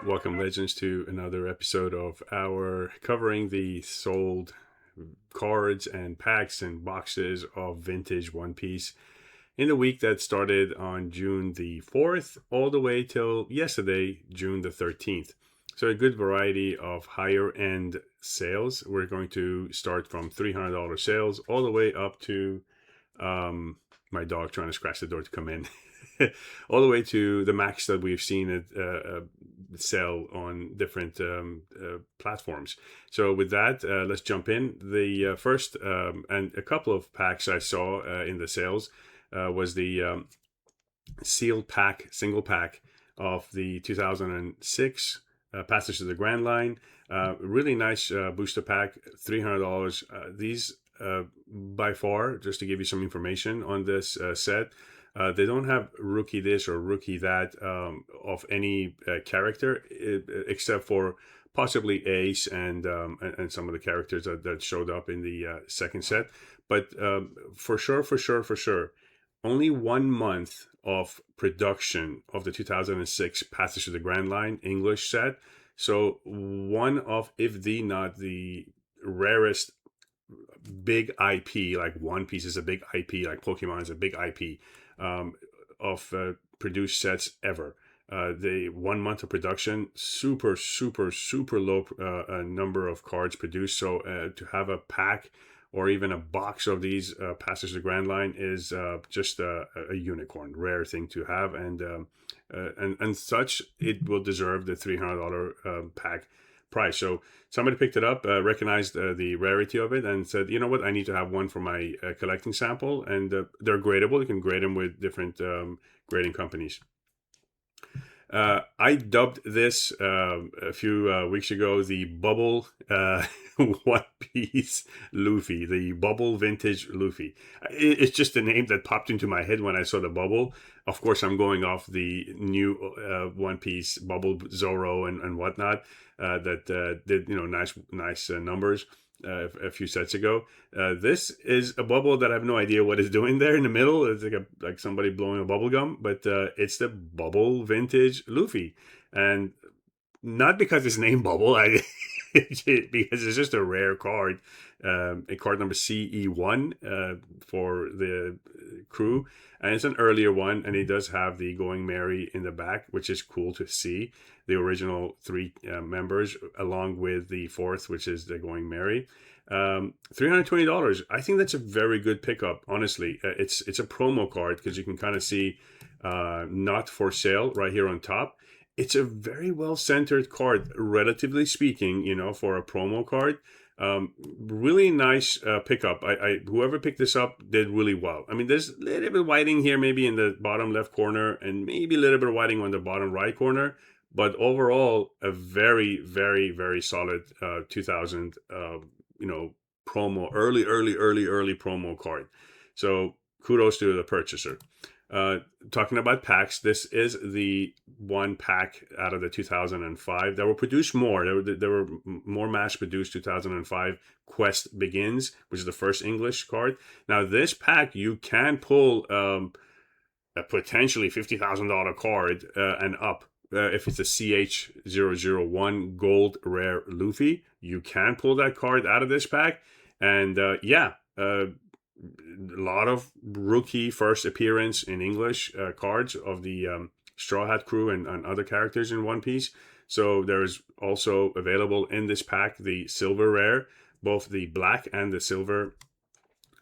Welcome, legends, to another episode of our covering the sold cards and packs and boxes of vintage One Piece in the week that started on June the 4th all the way till yesterday, June the 13th. So a good variety of higher end sales. We're going to start from $300 sales all the way up to my dog trying to scratch the door to come in. All the way to the max that we've seen it sell on different platforms. So with that, let's jump in. The first and a couple of packs I saw in the sales was the sealed pack, single pack of the 2006 Passage to the Grand Line. Really nice booster pack, $300. These by far, just to give you some information on this set, they don't have rookie this or rookie that of any character, except for possibly Ace and some of the characters that showed up in the second set. But for sure, only 1 month of production of the 2006 Passage to the Grand Line English set. So one of, if the not the rarest big IP, like One Piece is a big IP, like Pokemon is a big IP, of produced sets ever. The 1 month of production, super low number of cards produced. So to have a pack or even a box of these Passage to the Grand Line is just a unicorn, rare thing to have, and such it will deserve the $300 pack price. So somebody picked it up, recognized the rarity of it, and said, you know what, I need to have one for my collecting sample. And they're gradable. You can grade them with different grading companies. I dubbed this a few weeks ago the Bubble One Piece Luffy, the Bubble Vintage Luffy. It's just a name that popped into my head when I saw the bubble. Of course, I'm going off the new One Piece Bubble Zoro and whatnot that did nice numbers a few sets ago. This is a bubble that I have no idea what it's doing there in the middle. It's like somebody blowing a bubble gum, but it's the Bubble Vintage Luffy, and not because it's named Bubble, because it's just a rare card, a card number CE1 for the crew, and it's an earlier one, and it does have the Going Merry in the back, which is cool to see. The original three members, along with the fourth, which is the Going Merry. $320. I think that's a very good pickup. Honestly, it's a promo card because you can kind of see not for sale right here on top. It's a very well centered card, relatively speaking, for a promo card. Really nice pickup. I whoever picked this up did really well. I mean, there's a little bit of whiting here, maybe in the bottom left corner, and maybe a little bit of whiting on the bottom right corner. But overall, a very solid 2000 promo, early promo card. So kudos to the purchaser. Talking about packs, this is the one pack out of the 2005. There were produced more. There were more mass produced 2005. Quest Begins, which is the first English card. Now this pack, you can pull a potentially $50,000 card and up. If it's a CH001 Gold Rare Luffy, you can pull that card out of this pack. And a lot of rookie first appearance in English cards of the Straw Hat crew and other characters in One Piece. So there's also available in this pack the silver rare, both the black and the silver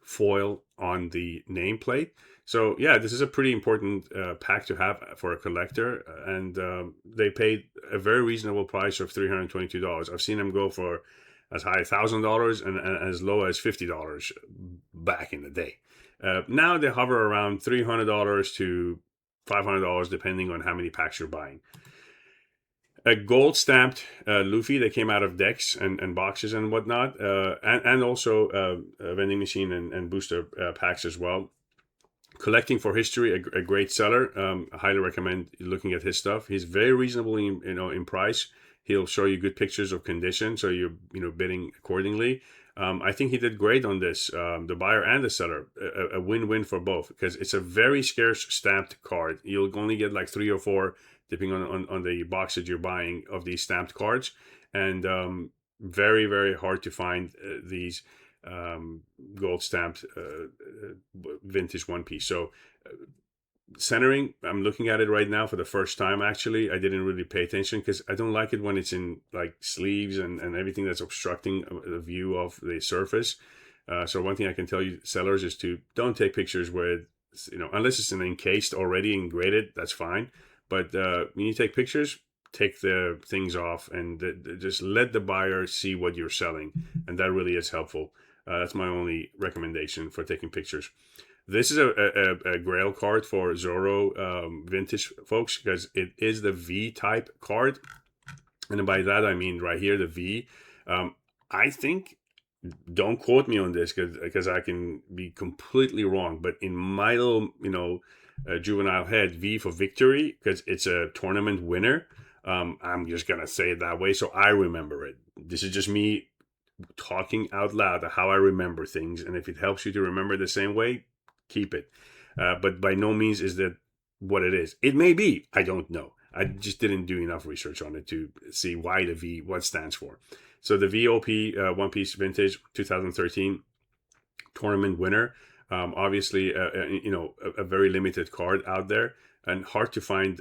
foil on the nameplate. So yeah, this is a pretty important pack to have for a collector, and they paid a very reasonable price of $322. I've seen them go for as high as $1,000 and as low as $50 back in the day. Now they hover around $300 to $500 depending on how many packs you're buying. A gold stamped Luffy that came out of decks and boxes and whatnot, and also a vending machine and booster packs as well. Collecting for History, a great seller. I highly recommend looking at his stuff. He's very reasonable in price. He'll show you good pictures of condition, so you're bidding accordingly. I think he did great on this, the buyer and the seller, a win-win for both, because it's a very scarce stamped card. You'll only get like 3 or 4, depending on the box that you're buying, of these stamped cards, and very, very hard to find these gold stamped vintage One Piece. So centering, I'm looking at it right now for the first time. Actually, I didn't really pay attention because I don't like it when it's in like sleeves and everything that's obstructing the view of the surface. So one thing I can tell you sellers is to don't take pictures with, unless it's an encased already and graded, that's fine. But when you take pictures, take the things off and just let the buyer see what you're selling, and that really is helpful. That's my only recommendation for taking pictures. This is a grail card for Zoro vintage folks, because it is the V type card, and by that I mean right here the V. I think, don't quote me on this because I can be completely wrong, but in my little juvenile head, V for victory, because it's a tournament winner. I'm just gonna say it that way so I remember it. This is just me talking out loud how I remember things, and if it helps you to remember the same way, keep it. But by no means is that what it is. It may be, I don't know. I just didn't do enough research on it to see why the V, what stands for. So the VOP One Piece Vintage 2013 tournament winner. Obviously, a very limited card out there, and hard to find,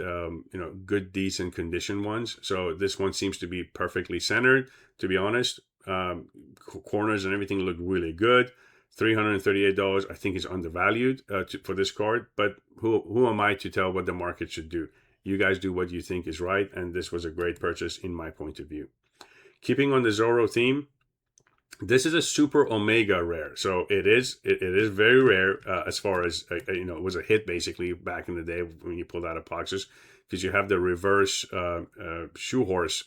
good, decent condition ones. So this one seems to be perfectly centered, to be honest. Corners and everything look really good. $338, I think, is undervalued for this card, but who am I to tell what the market should do? You guys do what you think is right, and this was a great purchase in my point of view. Keeping on the Zoro theme, this is a super omega rare, so it is very rare as far as it was a hit basically back in the day when you pulled out of boxes, because you have the reverse shoe horse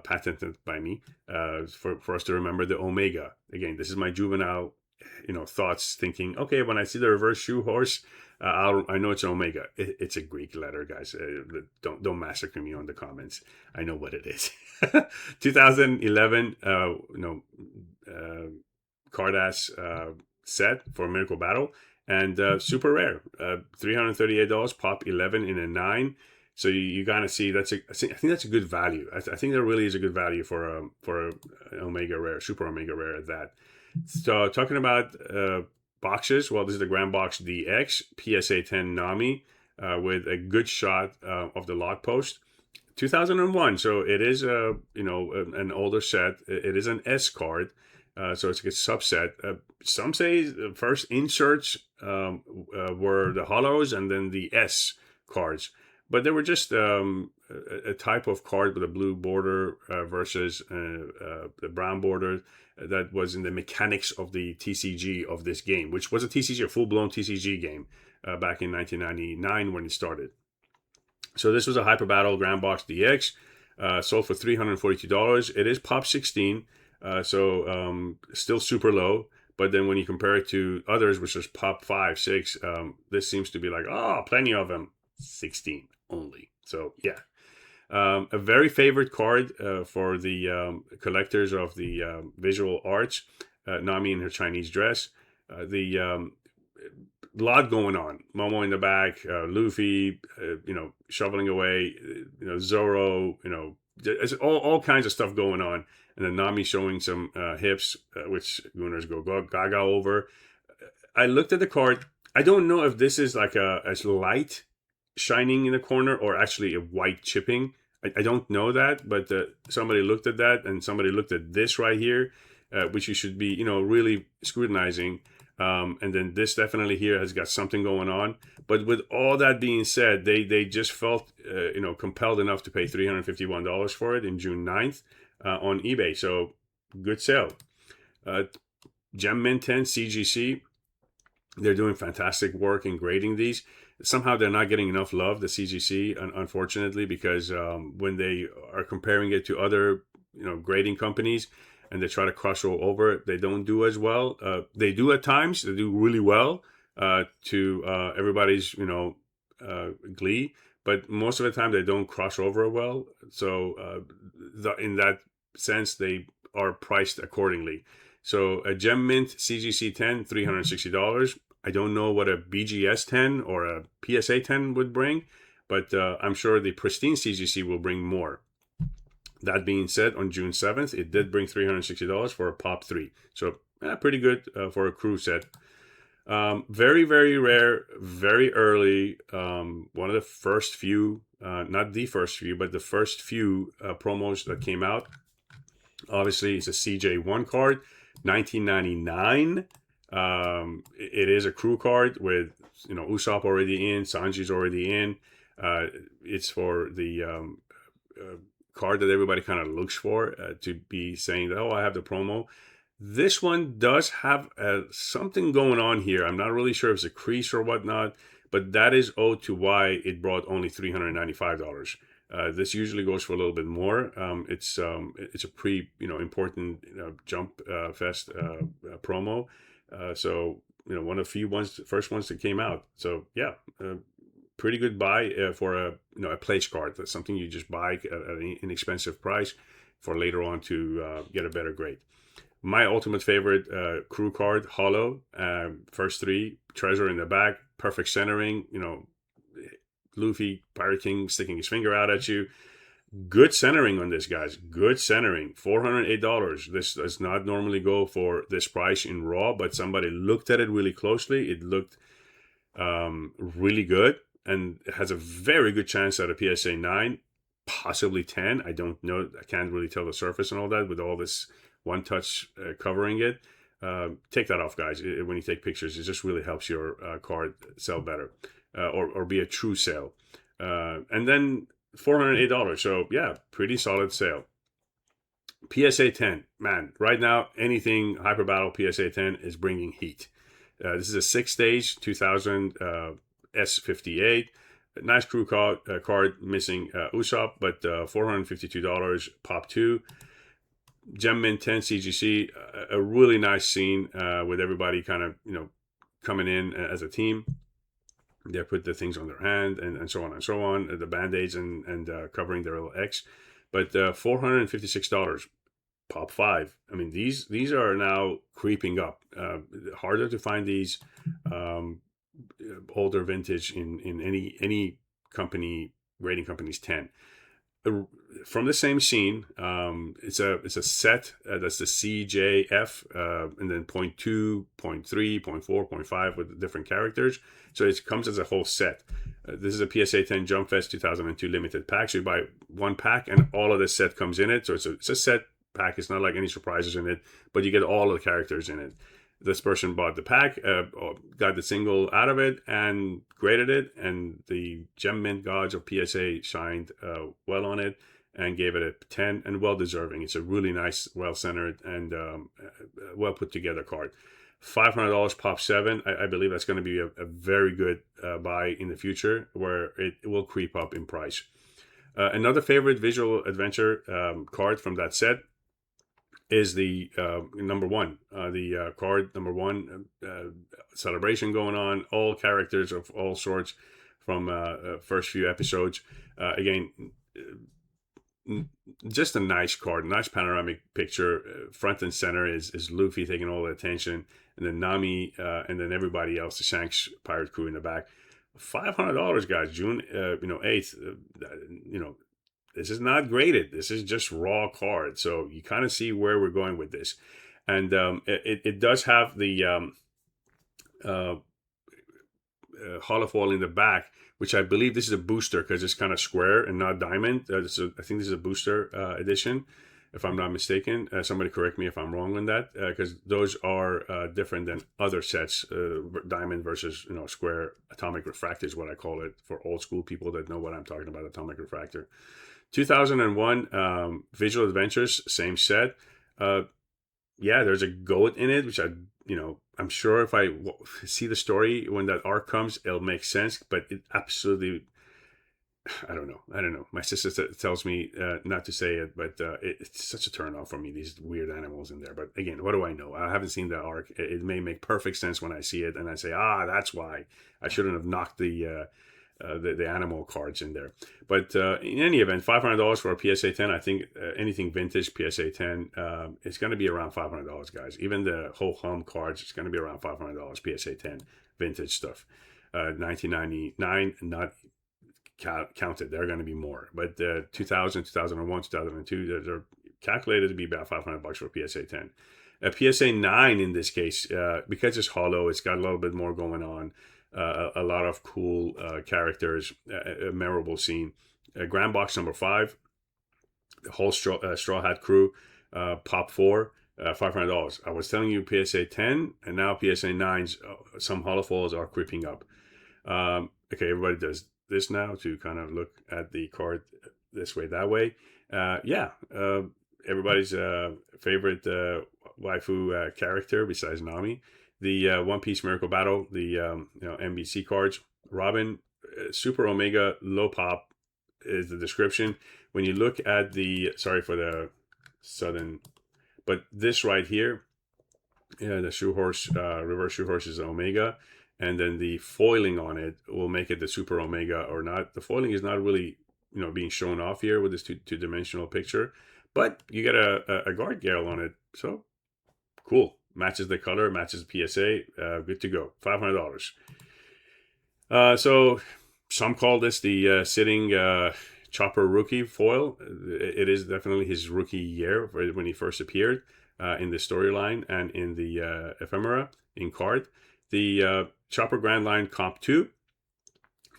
patented by me for us to remember the omega. Again, this is my juvenile thoughts, thinking, okay, when I see the reverse shoe horse, I know it's omega. It's a Greek letter, guys. Don't massacre me on the comments. I know what it is. 2011 Cardass set for Miracle Battle, and super rare, $338, pop 11 in a 9. So you gotta see, I think that's a good value. I think that really is a good value for an omega rare, super omega rare at that. So talking about boxes, well, this is the Grand Box DX PSA 10 Nami with a good shot of the log post. 2001, so it is an older set. It is an S card, so it's a subset. Some say the first inserts were the hollows and then the S cards, but they were just a type of card with a blue border versus the brown border. That was in the mechanics of the TCG of this game, which was a TCG, a full-blown TCG game back in 1999 when it started. So this was a Hyper Battle Grand Box DX, sold for $342. It is pop 16, so still super low. But then when you compare it to others, which is pop 5, 6, this seems to be like, plenty of them, 16 only. So yeah. A very favorite card for the collectors of the visual arts, Nami in her Chinese dress. The lot going on. Momo in the back, Luffy, shoveling away, Zoro, there's all kinds of stuff going on. And then Nami showing some hips, which Gunners go gaga over. I looked at the card. I don't know if this is like a light shining in the corner or actually a white chipping. I don't know that, but somebody looked at that, and somebody looked at this right here, which you should be, really scrutinizing. And then this definitely here has got something going on. But with all that being said, they just felt, compelled enough to pay $351 for it in June 9th on eBay. So good sale. Gem Mint 10 CGC, they're doing fantastic work in grading these. Somehow they're not getting enough love, the CGC, unfortunately, because when they are comparing it to other, grading companies, and they try to cross-roll over it, they don't do as well. They do at times. They do really well to everybody's, glee. but most of the time they don't cross over well. So in that sense, they are priced accordingly. So a Gem Mint CGC 10, $360. I don't know what a BGS 10 or a PSA 10 would bring, but I'm sure the pristine CGC will bring more. That being said, on June 7th, it did bring $360 for a Pop 3. So pretty good for a crew set. Very, very rare, very early. One of the first few, not the first few, but the first few promos that came out. Obviously, it's a CJ1 card, 1999. It is a crew card with, Usopp already in, Sanji's already in. It's for the card that everybody kind of looks for to be saying, oh, I have the promo. This one does have something going on here. I'm not really sure if it's a crease or whatnot, but that is owed to why it brought only $395. This usually goes for a little bit more. It's a pretty important Jump Fest promo. So one of the first ones that came out. So yeah, pretty good buy for a place card. That's something you just buy at an inexpensive price for later on to get a better grade. My ultimate favorite crew card, Hollow, first three, treasure in the back, perfect centering, Luffy, Pirate King sticking his finger out at you. Good centering on this, guys. Good centering. $408. This does not normally go for this price in Raw, but somebody looked at it really closely. It looked really good and has a very good chance at a PSA 9, possibly 10. I don't know. I can't really tell the surface and all that with all this one touch covering it. Take that off, guys. When you take pictures, it just really helps your card sell better or be a true sale. And then $408. So yeah, pretty solid sale. PSA 10, man, right now anything Hyper Battle PSA 10 is bringing heat. This is a 6-stage 2000 S58. Nice crew card missing Usopp, but $452 Pop 2. Gem Mint 10 CGC, a really nice scene with everybody kind of, coming in as a team. They put the things on their hand and so on and so on, the band-aids and covering their little X. But $456, Pop 5. I mean, these are now creeping up. Harder to find these older vintage in any company, rating company's 10. From the same scene, it's a set that's the CJF, and then 0.2, 0.3, 0.4, 0.5 with different characters. So it comes as a whole set. This is a PSA 10 Jump Fest 2002 limited pack. So you buy one pack and all of this set comes in it. So it's a set pack. It's not like any surprises in it, but you get all of the characters in it. This person bought the pack, got the single out of it, and graded it. And the Gem Mint gods of PSA shined well on it and gave it a 10, and well deserving. It's a really nice, well centered, and well put together card. $500 Pop 7. I believe that's going to be a very good buy in the future, where it will creep up in price. Another favorite visual adventure card from that set is the number one, the card number one celebration going on. All characters of all sorts from first few episodes. Again, just a nice card, nice panoramic picture. Front and center is Luffy taking all the attention, and then Nami, and then everybody else, the Shanks pirate crew in the back. $500, guys. June 8th. This is not graded. This is just raw card. So you kind of see where we're going with this. And it does have the holofoil in the back, which I believe this is a booster because it's kind of square and not diamond. I think this is a booster edition, if I'm not mistaken. Somebody correct me if I'm wrong on that, because those are different than other sets. Diamond versus square. Atomic refractor is what I call it for old school people that know what I'm talking about. Atomic refractor. 2001 Visual Adventures, same set. There's a goat in it, which I'm sure if I see the story when that arc comes, it'll make sense. But it absolutely, I don't know. My sister tells me not to say it, but it's such a turn off for me, these weird animals in there. But again, what do I know? I haven't seen the arc. It may make perfect sense when I see it, and I say, that's why I shouldn't have knocked the the animal cards in there. But in any event, $500 for a PSA 10. I think anything vintage PSA 10 is going to be around $500, guys. Even the whole hum cards, it's going to be around $500 PSA 10 vintage stuff. 1999, not counted. They're going to be more. But 2000, 2001, 2002, they're calculated to be about $500 for a PSA 10. A PSA 9 in this case, because it's hollow, it's got a little bit more going on. A lot of cool characters, a memorable scene. Grand Box number 5, the whole Straw Hat Crew, Pop 4, $500. I was telling you PSA 10, and now PSA 9s, some hollow foils are creeping up. Okay, everybody does this now to kind of look at the card this way, that way. Everybody's favorite waifu character besides Nami. The One Piece Miracle Battle, the NBC cards. Robin, Super Omega, low pop is the description. When you look at sorry for the sudden, but this right here, the shoe horse, reverse shoe horse is Omega, and then the foiling on it will make it the Super Omega or not. The foiling is not really being shown off here with this two-dimensional picture, but you get a guard Gale on it, so cool. Matches the color, matches the PSA, good to go. $500. So some call this the sitting Chopper rookie foil. It is definitely his rookie year when he first appeared in the storyline and in the ephemera in card. The Chopper Grand Line Comp 2.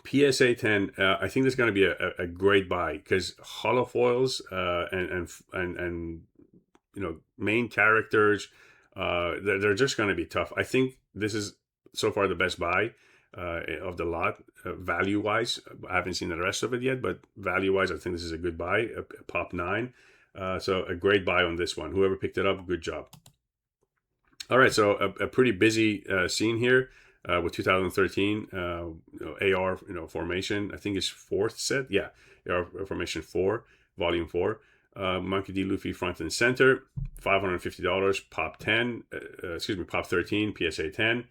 PSA 10, I think this is going to be a great buy because hollow foils and main characters, they're just going to be tough. I think this is so far the best buy of the lot, value wise. I haven't seen the rest of it yet, but value wise, I think this is a good buy. A Pop 9, so a great buy on this one. Whoever picked it up, good job. All right, so a pretty busy scene here. With 2013 AR formation, I think it's 4th set. Yeah, AR formation 4, volume 4. Monkey D. Luffy front and center, $550. Pop 10, Pop 13, PSA 10.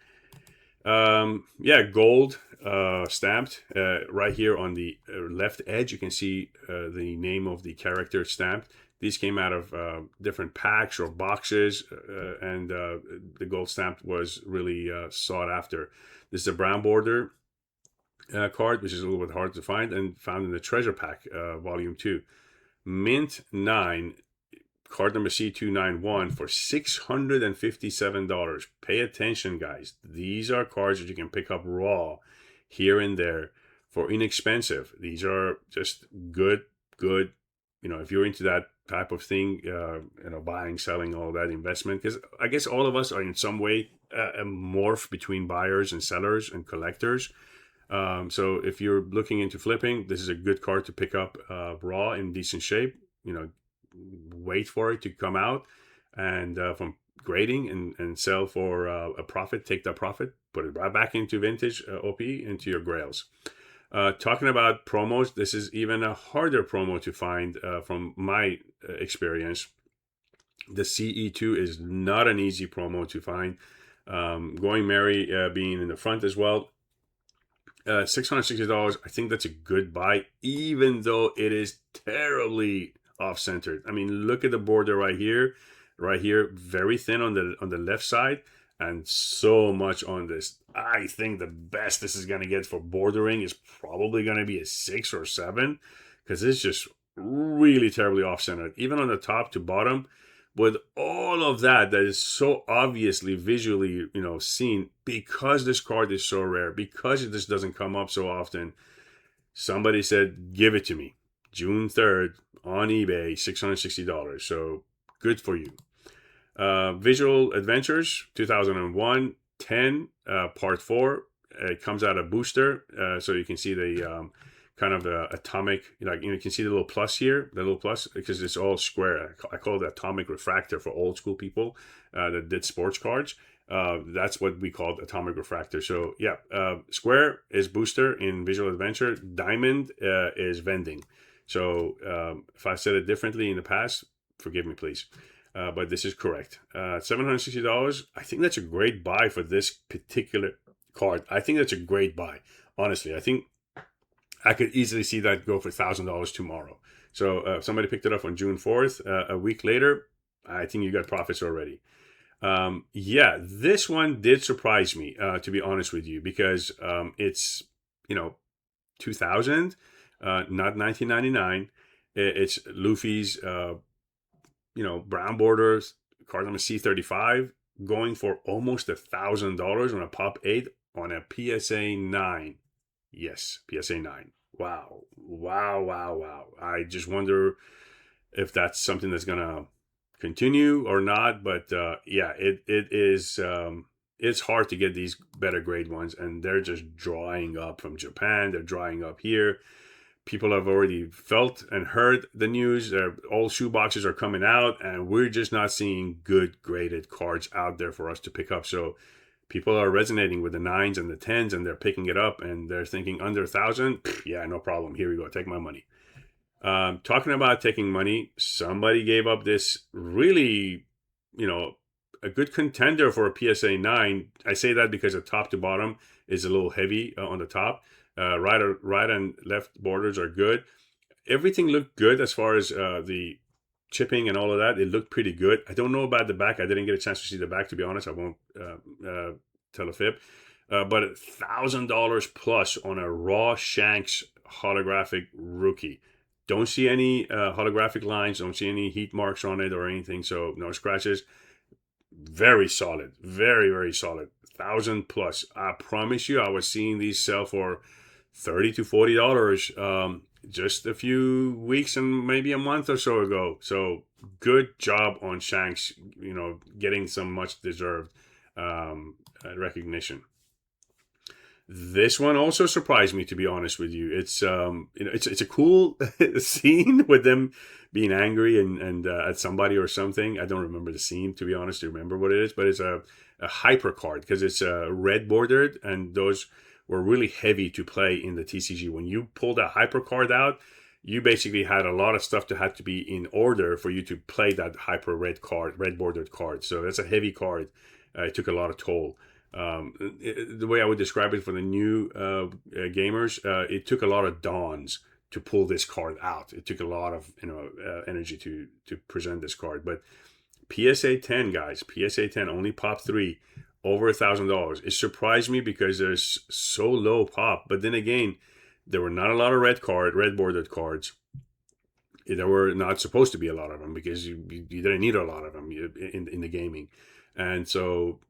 Gold stamped right here on the left edge. You can see the name of the character stamped. These came out of different packs or boxes, and the gold stamp was really sought after. This is a brown border card, which is a little bit hard to find, and found in the treasure pack, volume 2. Mint 9, card number C291 for $657. Pay attention, guys. These are cards that you can pick up raw here and there for inexpensive. These are just good. If you're into that type of thing, buying, selling, all that investment, because I guess all of us are in some way a morph between buyers and sellers and collectors. So if you're looking into flipping, this is a good card to pick up raw in decent shape. Wait for it to come out and from grading and sell for a profit. Take that profit, put it right back into vintage OP, into your grails. Talking about promos, this is even a harder promo to find from my experience. The CE2 is not an easy promo to find. Going Merry being in the front as well. $660, I think that's a good buy, even though it is terribly off-centered. I mean, look at the border right here, very thin on the left side, and so much on this. I think the best this is going to get for bordering is probably going to be a 6 or 7, because it's just really terribly off-centered, even on the top to bottom. With all of that is so obviously visually, seen, because this card is so rare, because this doesn't come up so often. Somebody said, give it to me. June 3rd on eBay, $660. So good for you. Visual Adventures 2001 10 part 4. It comes out a booster, so you can see the kind of the atomic, you can see the little plus here, the little plus, because it's all square. I call it the atomic refractor for old school people that did sports cards. That's what we called atomic refractor. So yeah, square is booster in Visual Adventure. Diamond is vending. So if I said it differently in the past, forgive me, please. But this is correct. $760. I think that's a great buy for this particular card. I think that's a great buy. Honestly, I think I could easily see that go for $1,000 tomorrow. So somebody picked it up on June 4th. A week later, I think you got profits already. Yeah, this one did surprise me, to be honest with you, because it's, 2000, not 1999. It's Luffy's, brown borders, card number C35, going for almost $1,000 on a Pop 8 on a PSA 9. Yes, PSA 9. Wow. Wow, wow, wow. I just wonder if that's something that's going to continue or not. But yeah, it is. It's hard to get these better grade ones, and they're just drying up from Japan. They're drying up here. People have already felt and heard the news. All shoe boxes are coming out, and we're just not seeing good graded cards out there for us to pick up. So people are resonating with the 9s and the 10s, and they're picking it up, and they're thinking under 1,000. Yeah, no problem. Here we go. Take my money. Talking about taking money, somebody gave up this really, a good contender for a PSA 9. I say that because the top to bottom is a little heavy on the top. Right and left borders are good. Everything looked good as far as the chipping and all of that. It looked pretty good. I don't know about the back. I didn't get a chance to see the back, to be honest. I won't tell a fib. But $1,000 plus on a raw Shanks holographic rookie. Don't see any holographic lines. Don't see any heat marks on it or anything. So no scratches. Very solid. Very, very solid. 1,000 plus. I promise you, I was seeing these sell for $30 to $40 just a few weeks and maybe a month or so ago. So good job on Shanks, getting some much deserved recognition. This one also surprised me, to be honest with you. It's it's a cool scene with them being angry and at somebody or something. I don't remember the scene, to be honest, to remember what it is, but it's a hyper card because it's red bordered, and those were really heavy to play in the TCG. When you pulled a hyper card out, you basically had a lot of stuff that had to be in order for you to play that hyper red bordered card. So that's a heavy card. It took a lot of toll. The way I would describe it for the new gamers, it took a lot of dawns to pull this card out. It took a lot of energy to present this card. But PSA 10, guys, PSA 10 only pop 3, over $1,000. It surprised me because there's so low pop. But then again, there were not a lot of red bordered cards. There were not supposed to be a lot of them because you didn't need a lot of them in the gaming, and so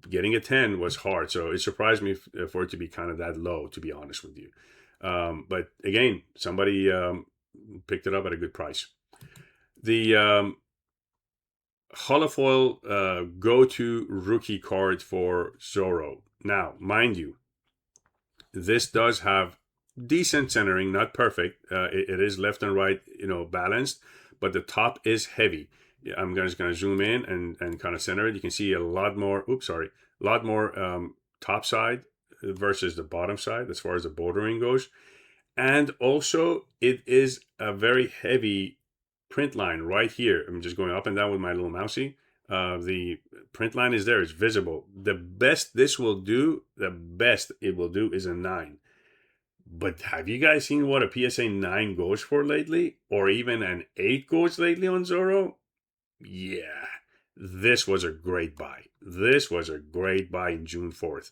getting a 10 was hard. So it surprised me for it to be kind of that low, to be honest with you. But again, somebody picked it up at a good price. The holofoil go-to rookie card for Zoro. Now, mind you, this does have decent centering, not perfect. It is left and right, balanced, but the top is heavy. I'm just going to zoom in and kind of center it. You can see a lot more, top side versus the bottom side as far as the bordering goes. And also, it is a very heavy print line right here. I'm just going up and down with my little mousey. The print line is there. It's visible. The best it will do is a 9. But have you guys seen what a PSA 9 goes for lately? Or even an 8 goes lately on Zoro? Yeah, this was a great buy. This was a great buy in June 4th.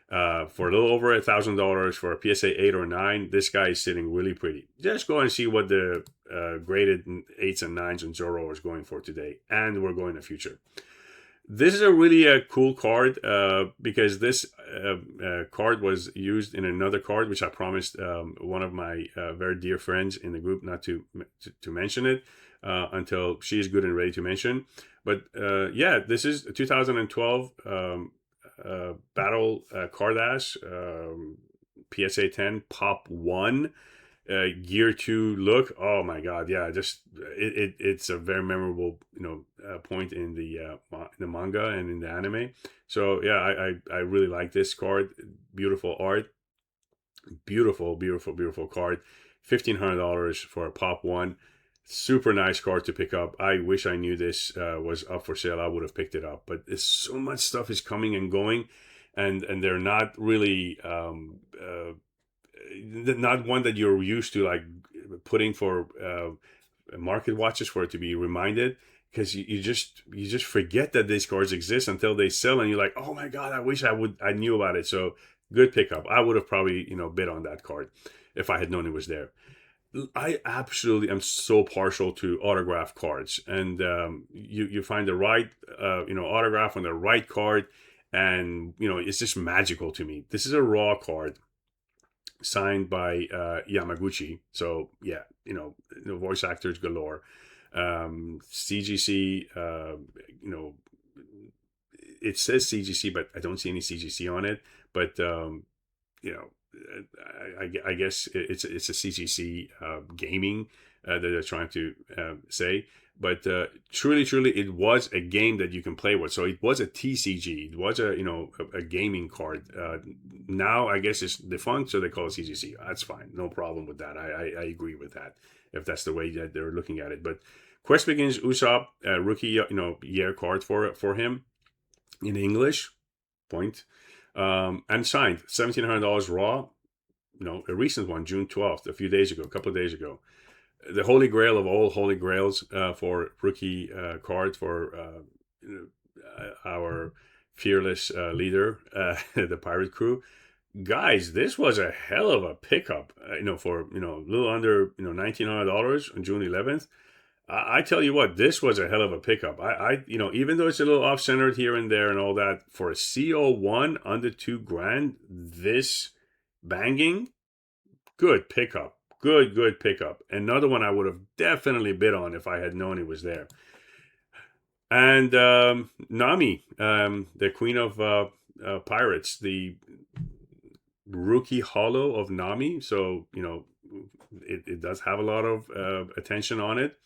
For a little over $1,000 for a PSA 8 or 9, this guy is sitting really pretty. Just go and see what the graded 8s and 9s in Zoro is going for today. And we're going in the future. This is a really cool card because this card was used in another card, which I promised one of my very dear friends in the group not to mention it until she is good and ready to mention. But yeah, this is a 2012 Battle Cardass PSA 10 Pop 1 Gear 2 look. Oh my god, yeah, just it's a very memorable point in the manga and in the anime. So yeah, I really like this card. Beautiful art, beautiful card. $1,500 for a Pop 1. Super nice card to pick up. I wish I knew this was up for sale. I would have picked it up. But there's so much stuff is coming and going, and they're not really not one that you're used to, like putting for market watches for it to be reminded, because you just forget that these cards exist until they sell, and you're like, oh my god, I wish I knew about it. So good pickup. I would have probably bid on that card if I had known it was there. I absolutely am so partial to autograph cards, and you find the right autograph on the right card, and it's just magical to me. This is a raw card signed by Yamaguchi, so yeah, voice actors galore. CGC, it says CGC, but I don't see any CGC on it. But you know, I guess it's a CGC gaming that they're trying to say. But truly, it was a game that you can play with. So it was a TCG. It was a gaming card. Now I guess it's defunct, so they call it CGC. That's fine, no problem with that. I agree with that if that's the way that they're looking at it. But Quest Begins Usopp, rookie year card for him in English, point. And signed $1,700 raw. A recent one, June 12th, a couple of days ago. The holy grail of all holy grails for rookie cards for our fearless leader, the pirate crew. Guys, this was a hell of a pickup. For a little under $1,900 on June 11th. I tell you what, this was a hell of a pickup. Even though it's a little off-centered here and there and all that, for a CO1 under $2,000, this banging, good pickup. Good pickup. Another one I would have definitely bid on if I had known it was there. And Nami, the queen of pirates, the rookie holo of Nami. So, it does have a lot of attention on it.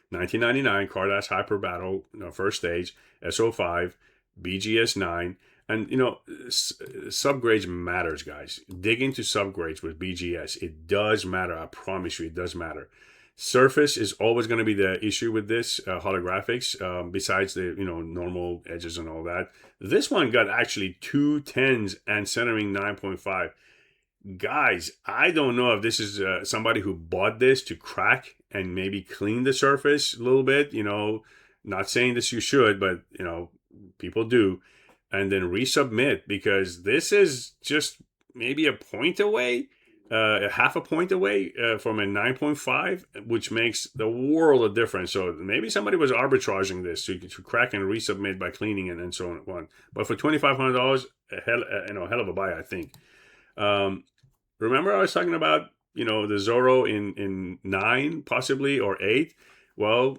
1999 Cardass Hyper Battle, first stage, SO5, BGS 9. And, subgrades matters, guys. Dig into subgrades with BGS. It does matter. I promise you, it does matter. Surface is always going to be the issue with this holographics, besides the, normal edges and all that. This one got actually 2 10s and centering 9.5. Guys, I don't know if this is somebody who bought this to crack and maybe clean the surface a little bit. Not saying this you should, but, people do. And then resubmit, because this is just maybe a point away, a half a point away from a 9.5, which makes the world of difference. So maybe somebody was arbitraging this to crack and resubmit by cleaning it and so on. But for $2,500, hell of a buy, I think. Remember I was talking about, the Zoro in 9 possibly, or 8? Well,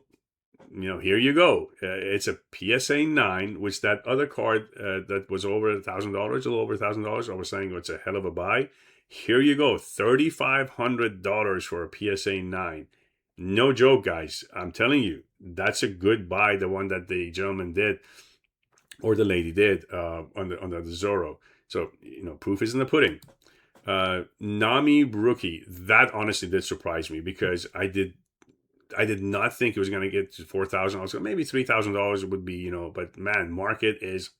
here you go. It's a PSA 9, which that other card that was over $1,000, a little over $1,000, I was saying it's a hell of a buy. Here you go, $3,500 for a PSA 9. No joke, guys. I'm telling you, that's a good buy, the one that the gentleman did, or the lady did, on the Zoro. So, proof is in the pudding. Nami rookie, that honestly did surprise me, because I did not think it was going to get to $4,000. I was going, maybe $3,000 would be, but man, market is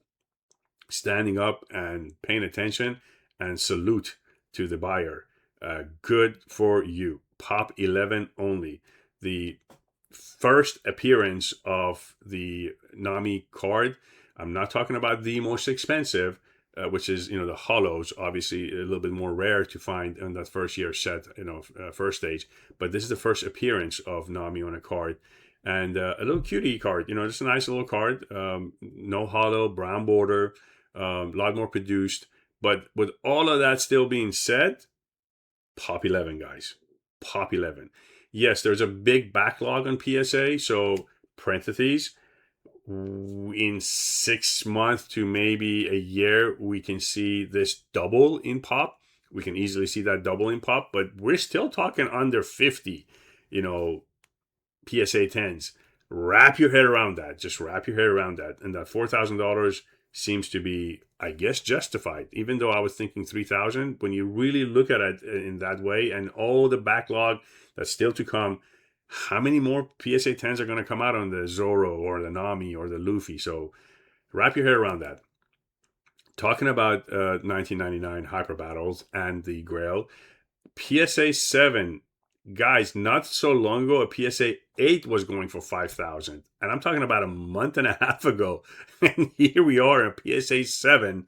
standing up and paying attention, and salute to the buyer. Good for you. Pop 11 only. The first appearance of the Nami card. I'm not talking about the most expensive, which is, the holos, obviously a little bit more rare to find in that first year set, first stage. But this is the first appearance of Nami on a card. And a little cutie card, just a nice little card. No holo, brown border, a lot more produced. But with all of that still being said, Pop 11, guys. Pop 11. Yes, there's a big backlog on PSA, so parentheses. In 6 months to maybe a year, we can see this double in pop. We can easily see that double in pop, but we're still talking under 50, PSA 10s. Wrap your head around that. Just wrap your head around that. And that $4,000 seems to be, I guess, justified. Even though I was thinking $3,000, when you really look at it in that way, and all the backlog that's still to come, how many more PSA 10s are going to come out on the Zoro or the Nami or the Luffy? So wrap your head around that. talking about 1999 Hyper Battles and the Grail, PSA 7, guys, not so long ago, a PSA 8 was going for 5,000. And I'm talking about a month and a half ago. And here we are, a PSA 7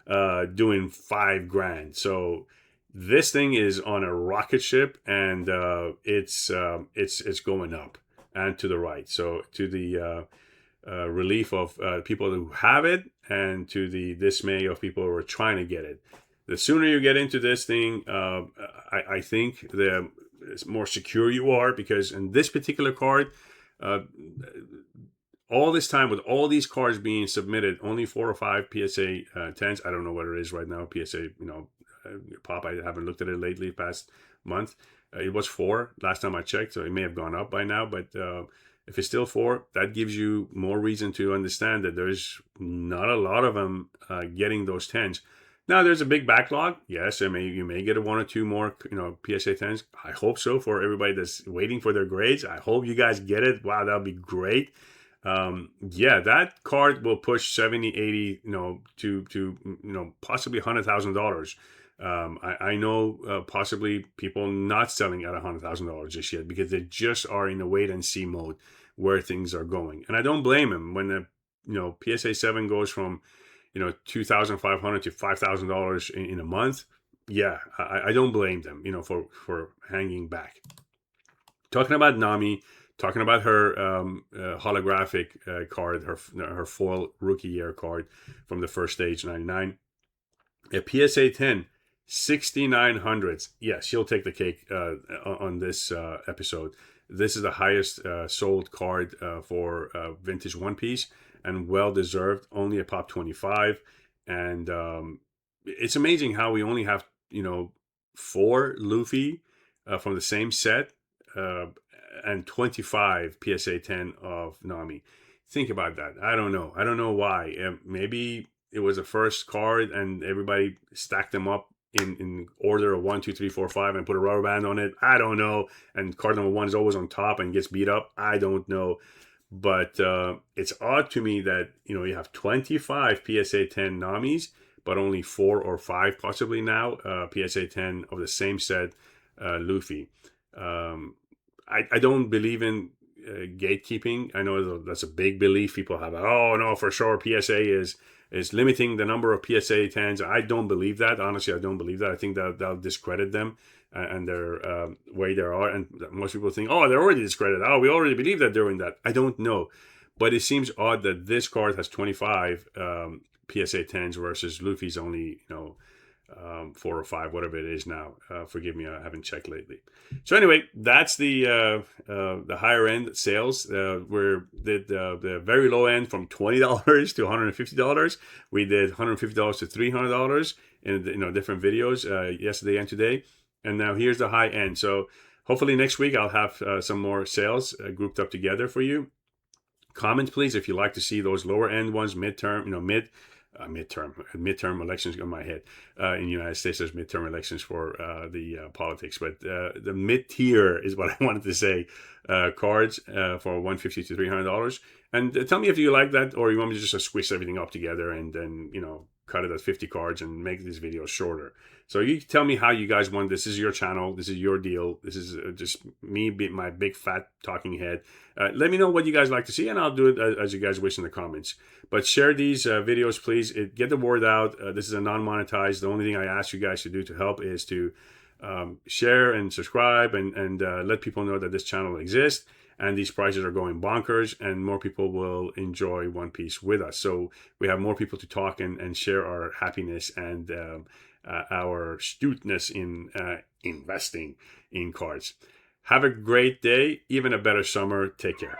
doing $5,000. So this thing is on a rocket ship, and it's going up and to the right. So to the relief of people who have it, and to the dismay of people who are trying to get it. The sooner you get into this thing, I think the more secure you are, because in this particular card, all this time with all these cards being submitted, only 4 or 5 PSA 10s. I don't know what it is right now. PSA, pop. I haven't looked at it lately, past month. It was 4 last time I checked, so it may have gone up by now. But if it's still 4, that gives you more reason to understand that there's not a lot of them getting those 10s. Now, there's a big backlog. Yes, you may get 1 or 2 more, PSA 10s. I hope so for everybody that's waiting for their grades. I hope you guys get it. Wow, that would be great. Yeah, that card will push 70, 80, to possibly $100,000. I know possibly people not selling at $100,000 just yet, because they just are in a wait and see mode where things are going. And I don't blame them. When the PSA 7 goes from $2,500 to $5,000 in a month, yeah, I don't blame them, for hanging back. Talking about Nami, talking about her holographic card, her foil rookie year card from the first stage, 99. A PSA 10, 6,900. Yeah, she'll take the cake on this episode. This is the highest sold card for vintage One Piece, and well deserved. Only a pop 25, and it's amazing how we only have 4 Luffy from the same set, and 25 PSA 10 of Nami. Think about that. I don't know why. Maybe it was the first card and everybody stacked them up in order of 1, 2, 3, 4, 5 and put a rubber band on it. I don't know. And card number 1 is always on top and gets beat up. I don't know. But it's odd to me that you have 25 PSA 10 Namis, but only 4 or 5 possibly now PSA 10 of the same set Luffy. I don't believe in gatekeeping. I know that's a big belief people have. Oh no, for sure PSA is limiting the number of PSA 10s. I don't believe that. Honestly, I don't believe that. I think that'll discredit them and their way they are. And most people think, oh, they're already discredited. Oh, we already believe that they're doing that. I don't know. But it seems odd that this card has 25 PSA 10s versus Luffy's only, 4 or 5, whatever it is now. Forgive me, I haven't checked lately. So anyway, that's the higher end sales. We did the very low end from $20 to $150. We did $150 to $300 in different videos yesterday and today. And now here's the high end. So hopefully next week I'll have some more sales grouped up together for you. Comment please if you like to see those lower end ones, midterm elections in my head. In the United States, there's midterm elections for the politics, but the mid tier is what I wanted to say. Cards for $150 to $300, and tell me if you like that, or you want me to just squish everything up together and then cut it at 50 cards and make this video shorter. So you tell me how you guys want this. This is your channel. This is your deal. This is just me, my big fat talking head. Let me know what you guys like to see, and I'll do it as you guys wish in the comments. But share these videos, please. Get the word out. This is a non-monetized. The only thing I ask you guys to do to help is to share and subscribe and let people know that this channel exists. And these prices are going bonkers, and more people will enjoy One Piece with us. So we have more people to talk and share our happiness and our astuteness in investing in cards. Have a great day, even a better summer. Take care.